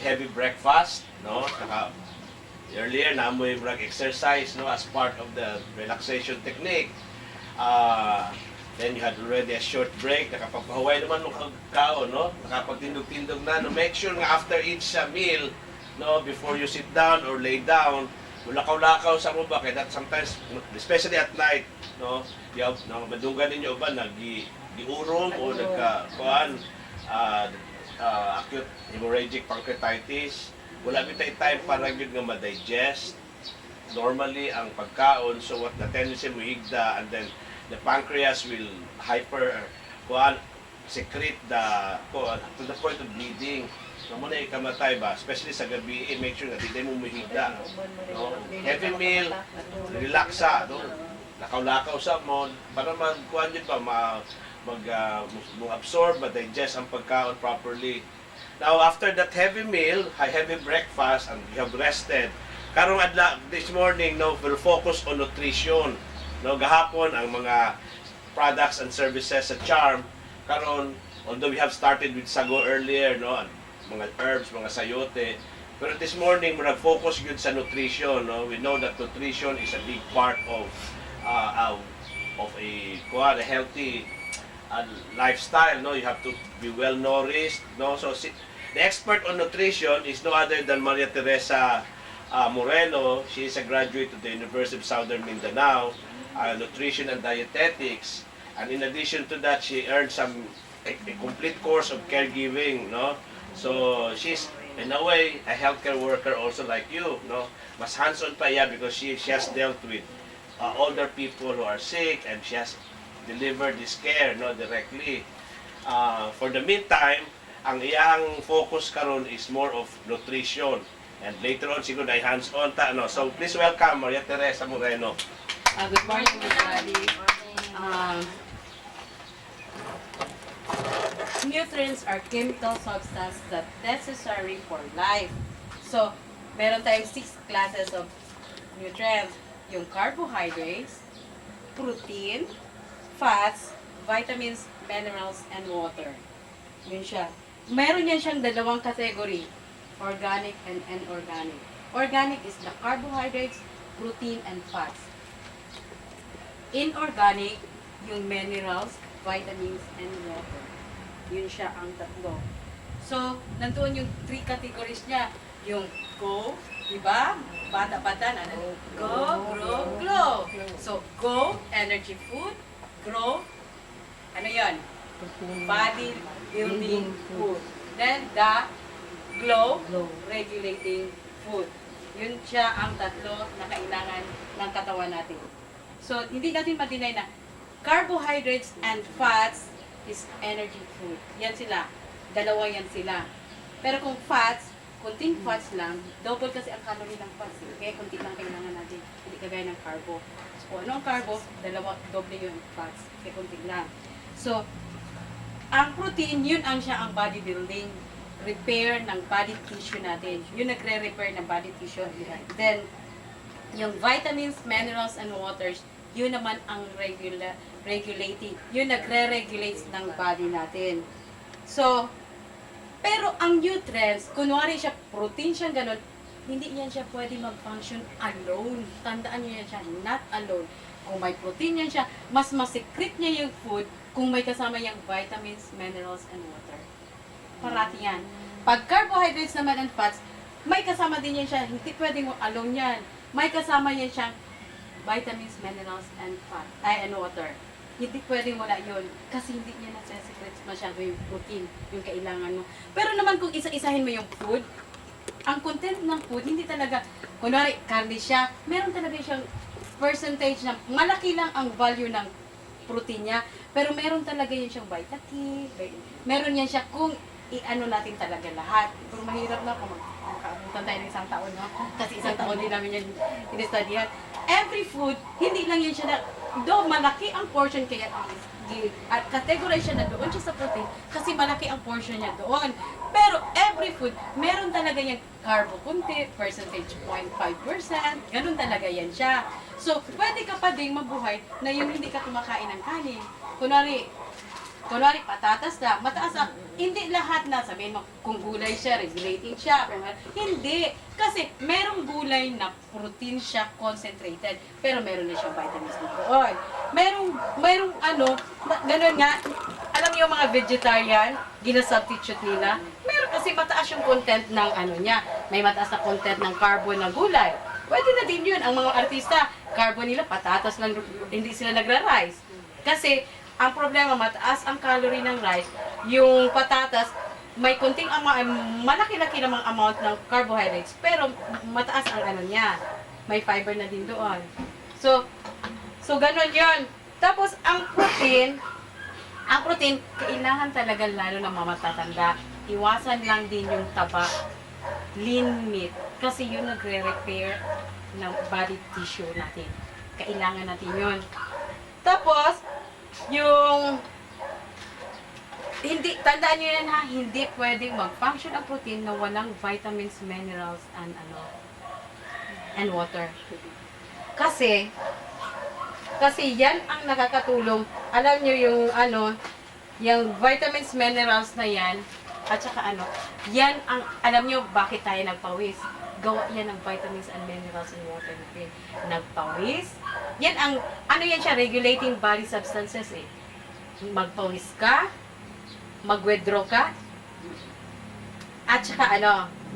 heavy breakfast, no? Saka, earlier na mo yung exercise, no, as part of the relaxation technique. Then you had already a short break, nakapagpahuway naman ng kaon, no? Nakapagtindog-tindog na, no? Make sure nga after each meal, no, before you sit down or lay down, lakaw-lakaw sa mo ba, kaya that sometimes, especially at night, no, no, madunggan ninyo ba, giurong o nagka-kuhan, acute hemorrhagic pancreatitis, wala bitay time para yun nga ma-digest. Normally, ang pagkaon, so what the tendency mo higda, and then the pancreas will secrete to the point of bleeding. So muna ikamatay ba, especially sa gabi, make sure na hindi mo mahigda. No? Heavy meal, relaxa, no? Lakaw-lakaw sa mo, para magkuhan yun ba, mag-absorb, ma-digest ang pagkaon properly. Now, after that heavy meal, heavy breakfast, and you have rested, karong adla this morning, no, we'll focus on nutrition. No, gahapon ang mga products and services sa Charm. Karon, although we have started with sago earlier, no, mga herbs, mga sayote, pero this morning we focus good sa nutrition. No, we know that nutrition is a big part of a healthy lifestyle. No, you have to be well nourished. No, so the expert on nutrition is no other than Maria Teresa Moreno. She is a graduate of the University of Southern Mindanao, nutrition and dietetics, and in addition to that, she earned a complete course of caregiving, no? So she's in a way a healthcare worker also like you, no? Mas hands-on pa iya because she has dealt with older people who are sick, and she has delivered this care, no, directly. For the meantime, ang iyang focus karon is more of nutrition, and later on siguro na hands-on ta, no? So please welcome Maria Teresa Moreno. Good morning, everybody. Nutrients are chemical substances that necessary for life. So, meron tayong 6 classes of nutrients. Yung carbohydrates, protein, fats, vitamins, minerals, and water. Yun siya. Meron yan siyang dalawang category, organic and inorganic. Organic is the carbohydrates, protein, and fats. Inorganic, yung minerals, vitamins, and water. Yun siya ang tatlo. So, nandoon yung 3 categories niya. Yung go, diba? Bata-bata na. Go, grow, glow. So, go, energy food. Grow, ano yan? Body building food. Then, the glow, regulating food. Yun siya ang tatlo na kailangan ng katawan natin. So, hindi natin ma-deny na carbohydrates and fats is energy food. Yan sila. Dalawa yan sila. Pero kung fats, kunting fats lang, double kasi ang calorie ng fats. Kaya kunti lang kailangan natin. Hindi kagaya ng carbo. So, ano ang carbo? Doble yung fats. Kaya kunti lang. So, ang protein, yun ang siya ang body building, repair ng body tissue natin. Yun nagre-repair ng body tissue. Then, yung vitamins, minerals, and waters, yun naman ang regulating. Yun nagre-regulate ng body natin. So, pero ang nutrients, kunwari siya, protein siyang ganun, hindi yan siya pwede mag-function alone. Tandaan niyo yan siya, not alone. Kung may protein yan siya, mas masikrit niya yung food kung may kasama yung vitamins, minerals, and water. Parati yan. Pag carbohydrates naman and fats, may kasama din yan siya, hindi pwedeng alone yan. May kasama yan siyang vitamins, minerals, and and water. Hindi pwedeng wala yun kasi hindi niya nasa-secret masyado yung protein, yung kailangan mo. Pero naman kung isa-isahin mo yung food, ang content ng food, hindi talaga, kunwari, karne siya, meron talaga siyang percentage na malaki lang ang value ng protein niya, pero meron talaga yun siyang vitamin, meron yan siya kung i-ano natin talaga lahat. Pero mahirap na kung makaabutan tayo ng isang taon, no? Kasi isang taon din namin yan in-studyhan. Every food, hindi lang yun siya na, do malaki ang portion kaya at categorize siya na doon siya sa protein kasi malaki ang portion niya doon. Pero every food, meron talaga yung carbo kunti, percentage 0.5%, ganun talaga yan siya. So, pwede ka pa ding mabuhay na yung hindi ka kumakain ng kanin. Kunwari, kunwari patatas lang, mataas ang, hindi lahat na, sabihin mo, kung gulay siya, regulating siya, hindi. Kasi merong gulay na protein siya concentrated, pero meron na siyang vitamins doon. Merong ganun nga, alam niyo mga vegetarian, ginasubstitute nila, meron kasi mataas yung content ng niya, may mataas na content ng carbo ng gulay. Pwede na din yun. Ang mga artista, carbo nila, patatas lang, hindi sila nagra-rice. Kasi, ang problema, mataas ang calorie ng rice. Yung patatas, may kunting malaki-laki namang amount ng carbohydrates, pero mataas ang niya. May fiber na din doon. So ganun yun. Tapos, ang protein, kailangan talaga lalo ng mamatatanda. Iwasan lang din yung taba, lean meat, kasi yun nagre-repair ng body tissue natin. Kailangan natin yun. Tapos, tandaan nyo yan ha, hindi pwedeng mag-function ang protein na walang vitamins, minerals, and water. Kasi yan ang nakakatulong. Alam nyo yung vitamins, minerals na yan, at saka yan ang, alam nyo bakit tayo nagpawis. Gawa yan ng vitamins and minerals and water natin. Nagpawis. Yan ang, yan siya, regulating body substances eh. Magpawis ka, mag-withdraw ka, at saka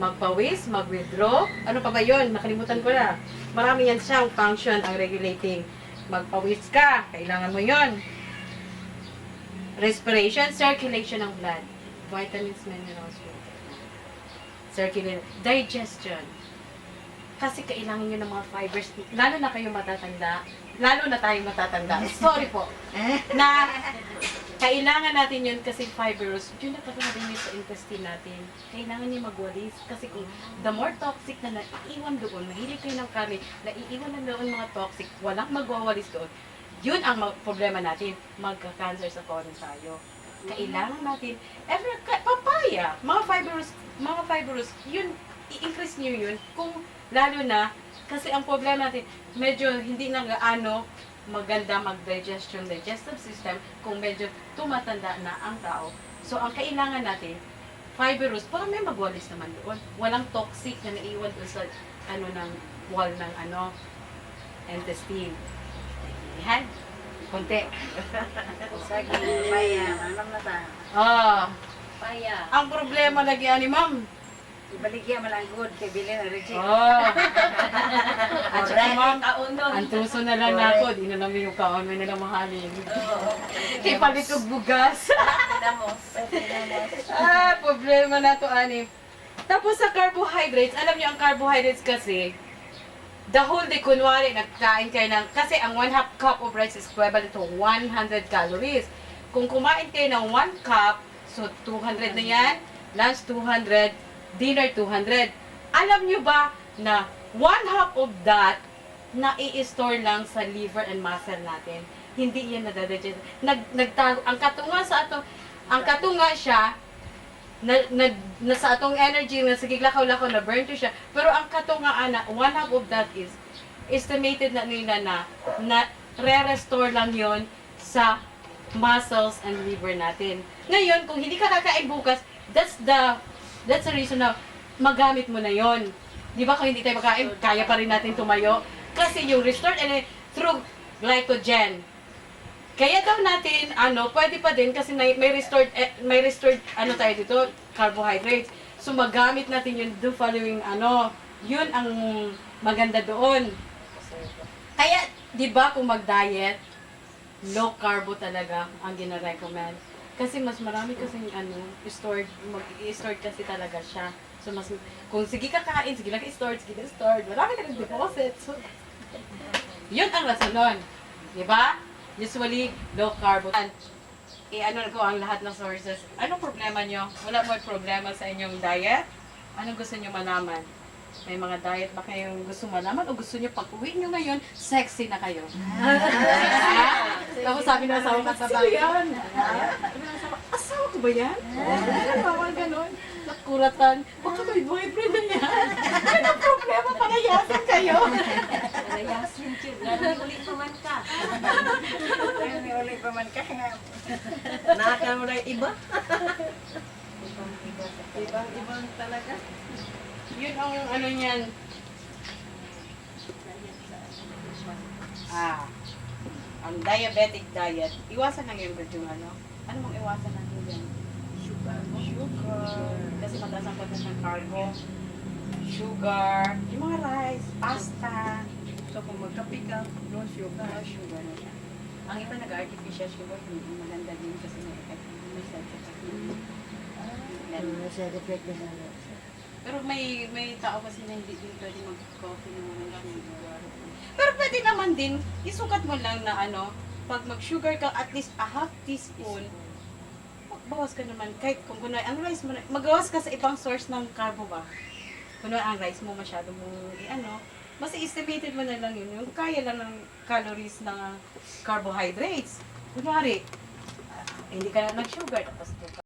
magpawis, mag-withdraw. Ano pa ba yun? Nakalimutan ko na. Marami yan siyang function ang regulating. Magpawis ka, kailangan mo yun. Respiration, circulation ng blood. Vitamins, minerals, water. Circulation, digestion. Kasi kailangan nyo ng mga fibers, lalo na kayo matatanda, lalo na tayo matatanda, sorry po, na kailangan natin yun kasi fibrous, yun nakakarating yun sa intestine natin. Kailangan nyo magwalis kasi kung the more toxic na naiiwan doon, mahilig kayo ng karne, naiiwan na doon mga toxic, walang magwawalis doon, yun ang problema natin, magka-cancer sa colon tayo. Kailangan natin, papaya, mga fibrous, yun, i-increase nyo yun, kung lalo na, kasi ang problema natin, medyo hindi na gaano maganda digestive system, kung medyo tumatanda na ang tao. So, ang kailangan natin, fibrous, para may magwalis naman doon. Walang toxic na naiwan doon sa, ng wall ng, intestine. Yan. Konti. Saging, paya, manam na ta. Paya. Ang problema lagi ma'am. Ibaligya man ang good kay bilin na Richie. At saka ma'am, ang tuso na lang ako, di na namin yung kaon, may nalang mahalin. Kay palit og bugas. Problema na to, ani. Tapos sa carbohydrates, alam niyo ang carbohydrates kasi, the whole day, kunwari, nagkain kayo kasi ang 1/2 cup of rice is equivalent to 100 calories. Kung kumain kayo ng 1 cup, so 200 na yan, lunch 200, dinner 200. Alam nyo ba na 1/2 of that na i-store lang sa liver and muscle natin? Hindi yan nadadigest. Ang katunga sa atong, ang katunga siya, sa atong energy, na sige lakaw-lakaw, na burn to siya. Pero ang katungaan na, 1/2 of that is, estimated na nila na re-restore lang yon sa muscles and liver natin. Ngayon, kung hindi ka kakain bukas, that's the reason na magamit mo na yon. Di ba kung hindi tayo makain, kaya pa rin natin tumayo. Kasi yung restored through glycogen. Kaya daw natin, pwede pa din kasi may restored, tayo dito, carbohydrates. So, magamit natin yun the following, yun ang maganda doon. Kaya, di ba kung mag-diet, low carbo talaga ang gina-recommend. Kasi mas marami kasing stored, mag-i-stored kasi talaga siya. So, kung sige kakain, sige lang i-stored, marami ka ng deposit. So, yun ang rasonon. Di ba? Usually, low carbo. Ko ang lahat ng sources. Anong problema nyo? Wala mo problema sa inyong diet? Anong gusto nyo malaman? May mga diet ba kayong gusto malaman? O gusto nyo pag-uwi nyo ngayon, sexy na kayo? Tapos sabi ng asawa ko, sexy yan! Sabi ng asawa, ko ba yan? Bawal ganon. Nakuratan. Baka may boyfriend na yan. Ano problema? Palayasin kayo. Palayasin siya. Lalo ulit pa man ka. May ulit pa man ka nga. Nakakala mo na yung iba. Ibang talaga. Yun ang ano niyan. Ang diabetic diet. Iwasan lang yung ano. Ano mong iwasan natin dyan? Sugar. Kasi mataas ang content ng carbo. Sugar. Yung mga rice, pasta. So kung magkape ka, no sugar. No sugar na siya. Ang iba nag-artificial sugar, hindi maganda din kasi may effect. May side effect. Side effect na Pero may tao kasi na hindi din pwede mag-coffee na walang sugar. Pero pwede naman din, isukat mo lang na ano, pag mag-sugar ka at least a half teaspoon, bawas ka naman. Kahit kung kunwari, ang rice mo, magawas ka sa ibang source ng carbo ba? Kunwari, ang rice mo masyado mo, mas estimated mo na lang yun. Yung kaya lang ng calories ng carbohydrates. Kunwari, hindi ka na nag-sugar, tapos 2